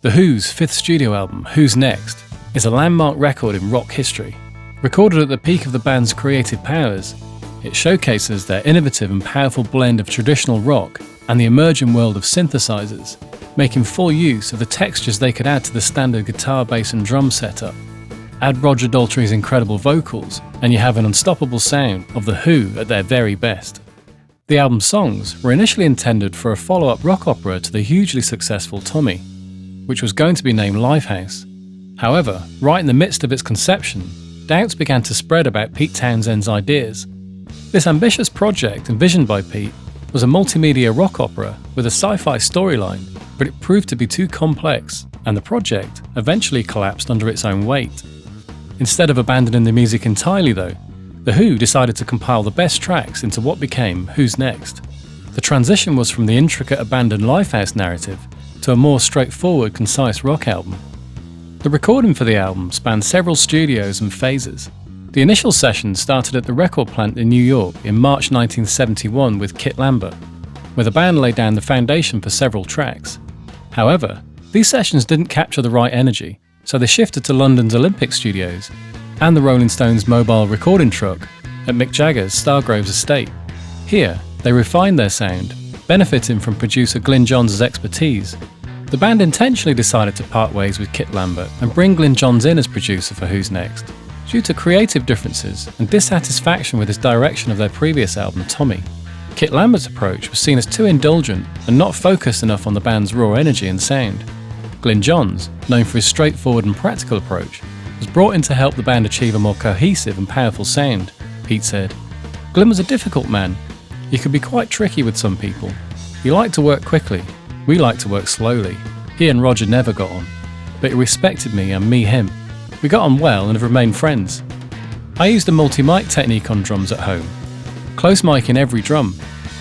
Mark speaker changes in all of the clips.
Speaker 1: The Who's fifth studio album, Who's Next, is a landmark record in rock history. Recorded at the peak of the band's creative powers, it showcases their innovative and powerful blend of traditional rock and the emerging world of synthesizers, making full use of the textures they could add to the standard guitar, bass and drum setup. Add Roger Daltrey's incredible vocals, and you have an unstoppable sound of The Who at their very best. The album's songs were initially intended for a follow-up rock opera to the hugely successful Tommy, which was going to be named Lifehouse. However, right in the midst of its conception, doubts began to spread about Pete Townshend's ideas. This ambitious project, envisioned by Pete, was a multimedia rock opera with a sci-fi storyline, but it proved to be too complex, and the project eventually collapsed under its own weight. Instead of abandoning the music entirely though, The Who decided to compile the best tracks into what became Who's Next. The transition was from the intricate abandoned Lifehouse narrative to a more straightforward, concise rock album. The recording for the album spanned several studios and phases. The initial sessions started at the record plant in New York in March 1971 with Kit Lambert, where the band laid down the foundation for several tracks. However, these sessions didn't capture the right energy, so they shifted to London's Olympic Studios and the Rolling Stones' mobile recording truck at Mick Jagger's Stargrove's estate. Here, they refined their sound, benefiting from producer Glyn Johns' expertise. The band intentionally decided to part ways with Kit Lambert and bring Glyn Johns in as producer for Who's Next, due to creative differences and dissatisfaction with his direction of their previous album, Tommy. Kit Lambert's approach was seen as too indulgent and not focused enough on the band's raw energy and sound. Glyn Johns, known for his straightforward and practical approach, was brought in to help the band achieve a more cohesive and powerful sound. Pete said, "Glyn was a difficult man. He could be quite tricky with some people. He liked to work quickly. We liked to work slowly. He and Roger never got on, but he respected me and me him. We got on well and have remained friends. I used a multi-mic technique on drums at home. Close mic in every drum.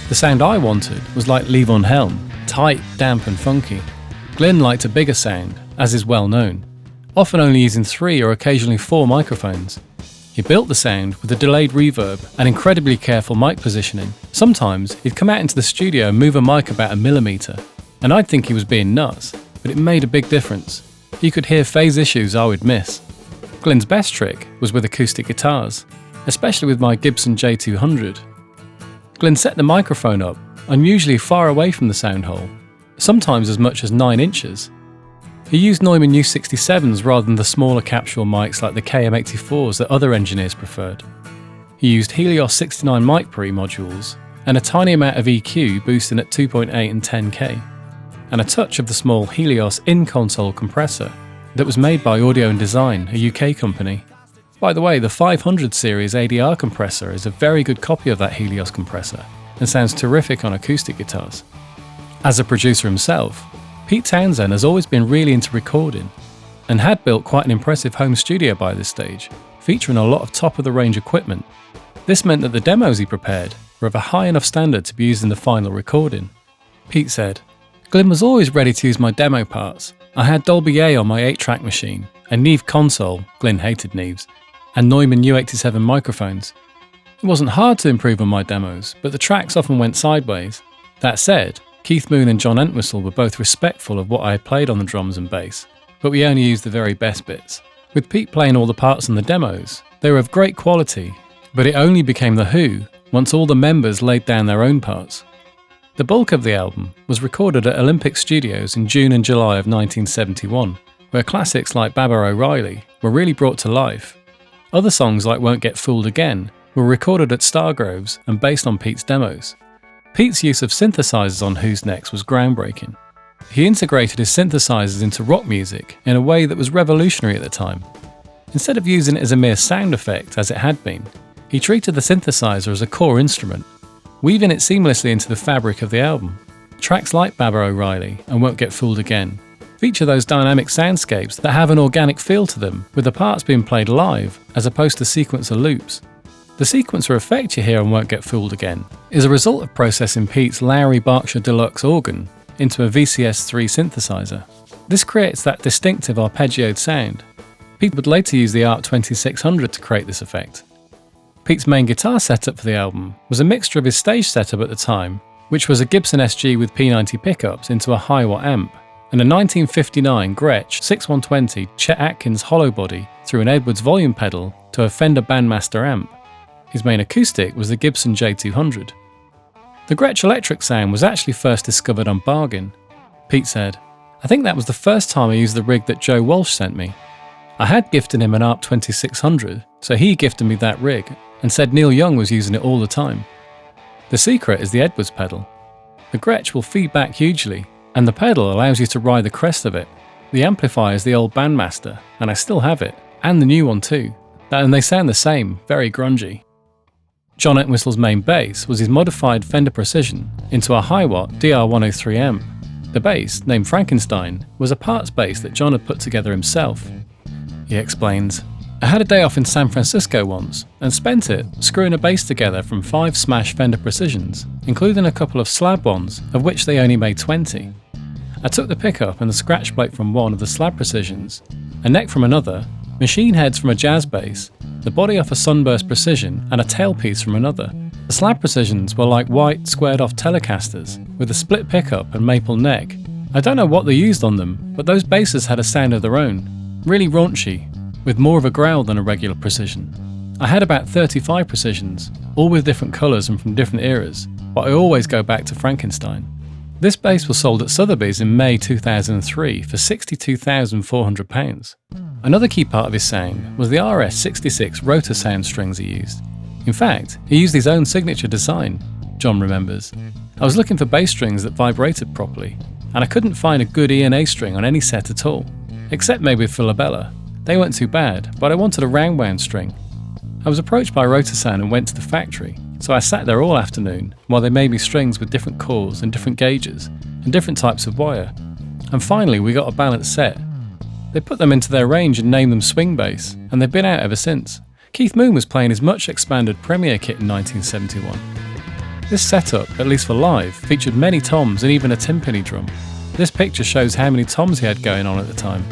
Speaker 1: The sound I wanted was like Levon Helm, tight, damp and funky. Glyn liked a bigger sound, as is well known, often only using 3 or occasionally 4 microphones. He built the sound with a delayed reverb and incredibly careful mic positioning. Sometimes he'd come out into the studio and move a mic about a millimetre, and I'd think he was being nuts, but it made a big difference. You could hear phase issues I would miss. Glyn's best trick was with acoustic guitars, especially with my Gibson J200. Glyn set the microphone up unusually far away from the sound hole, sometimes as much as 9 inches. He used Neumann U67s rather than the smaller capsule mics like the KM84s that other engineers preferred. He used Helios 69 mic pre modules and a tiny amount of EQ boosting at 2.8 and 10K, and a touch of the small Helios in-console compressor that was made by Audio and Design, a UK company. By the way, the 500 series ADR compressor is a very good copy of that Helios compressor and sounds terrific on acoustic guitars. As a producer himself, Pete Townshend has always been really into recording and had built quite an impressive home studio by this stage, featuring a lot of top-of-the-range equipment. This meant that the demos he prepared were of a high enough standard to be used in the final recording. Pete said, "Glyn was always ready to use my demo parts. I had Dolby A on my 8-track machine, a Neve console," Glyn hated Neves, "and Neumann U87 microphones. It wasn't hard to improve on my demos, but the tracks often went sideways. That said, Keith Moon and John Entwistle were both respectful of what I had played on the drums and bass, but we only used the very best bits. With Pete playing all the parts on the demos, they were of great quality, but it only became The Who once all the members laid down their own parts." The bulk of the album was recorded at Olympic Studios in June and July of 1971, where classics like Baba O'Reilly were really brought to life. Other songs like Won't Get Fooled Again were recorded at Stargrove's and based on Pete's demos. Pete's use of synthesizers on Who's Next was groundbreaking. He integrated his synthesizers into rock music in a way that was revolutionary at the time. Instead of using it as a mere sound effect as it had been, he treated the synthesizer as a core instrument, weaving it seamlessly into the fabric of the album. Tracks like Baba O'Reilly and Won't Get Fooled Again feature those dynamic soundscapes that have an organic feel to them, with the parts being played live as opposed to sequencer loops. The sequencer effect you hear on Won't Get Fooled Again is a result of processing Pete's Lowry Berkshire Deluxe organ into a VCS-3 synthesizer. This creates that distinctive arpeggioed sound. Pete would later use the ARC 2600 to create this effect. Pete's main guitar setup for the album was a mixture of his stage setup at the time, which was a Gibson SG with P90 pickups into a high-watt amp, and a 1959 Gretsch 6120 Chet Atkins hollow body through an Edwards volume pedal to a Fender Bandmaster amp. His main acoustic was the Gibson J200. The Gretsch electric sound was actually first discovered on Bargain. Pete said, "I think that was the first time I used the rig that Joe Walsh sent me. I had gifted him an ARP 2600, so he gifted me that rig and said Neil Young was using it all the time." The secret is the Edwards pedal. The Gretsch will feed back hugely, and the pedal allows you to ride the crest of it. The amplifier is the old Bandmaster, and I still have it, and the new one too, and they sound the same, very grungy. John Entwistle's main bass was his modified Fender Precision into a high-watt DR103 amp. The bass, named Frankenstein, was a parts bass that John had put together himself. He explains, "I had a day off in San Francisco once and spent it screwing a bass together from 5 smash Fender Precisions, including a couple of slab ones, of which they only made 20. I took the pickup and the scratch plate from one of the slab Precisions, a neck from another, machine heads from a jazz bass, the body off a Sunburst Precision and a tailpiece from another. The slab Precisions were like white squared off Telecasters with a split pickup and maple neck. I don't know what they used on them, but those basses had a sound of their own, really raunchy, with more of a growl than a regular Precision. I had about 35 Precisions, all with different colours and from different eras, but I always go back to Frankenstein." This bass was sold at Sotheby's in May 2003 for £62,400. Another key part of his sound was the RS-66 rotor sound strings he used. In fact, he used his own signature design, John remembers. "I was looking for bass strings that vibrated properly, and I couldn't find a good E and A string on any set at all, except maybe Philabella. They weren't too bad, but I wanted a round-wound string. I was approached by Rotor Sound and went to the factory, so I sat there all afternoon while they made me strings with different cores and different gauges and different types of wire. And finally we got a balanced set. They put them into their range and named them Swing Bass, and they've been out ever since. Keith Moon was playing his much expanded Premier kit in 1971. This setup, at least for live, featured many toms and even a timpani drum. This picture shows how many toms he had going on at the time.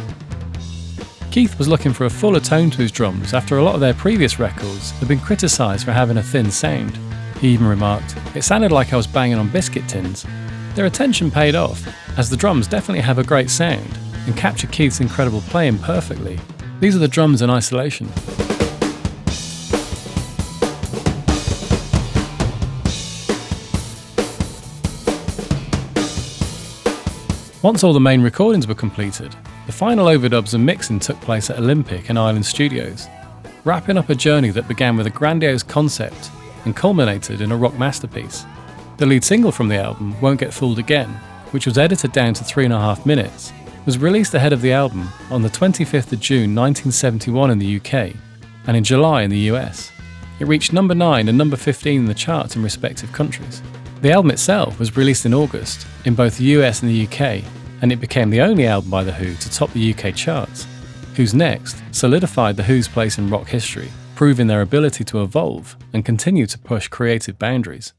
Speaker 1: Keith was looking for a fuller tone to his drums after a lot of their previous records had been criticised for having a thin sound. He even remarked, "It sounded like I was banging on biscuit tins." Their attention paid off, as the drums definitely have a great sound and capture Keith's incredible playing perfectly. These are the drums in isolation. Once all the main recordings were completed, the final overdubs and mixing took place at Olympic and Island Studios, wrapping up a journey that began with a grandiose concept and culminated in a rock masterpiece. The lead single from the album, Won't Get Fooled Again, which was edited down to 3.5 minutes, was released ahead of the album on the 25th of June 1971 in the UK and in July in the US. It reached number 9 and number 15 in the charts in respective countries. The album itself was released in August in both the US and the UK, and it became the only album by The Who to top the UK charts. Who's Next solidified The Who's place in rock history, proving their ability to evolve and continue to push creative boundaries.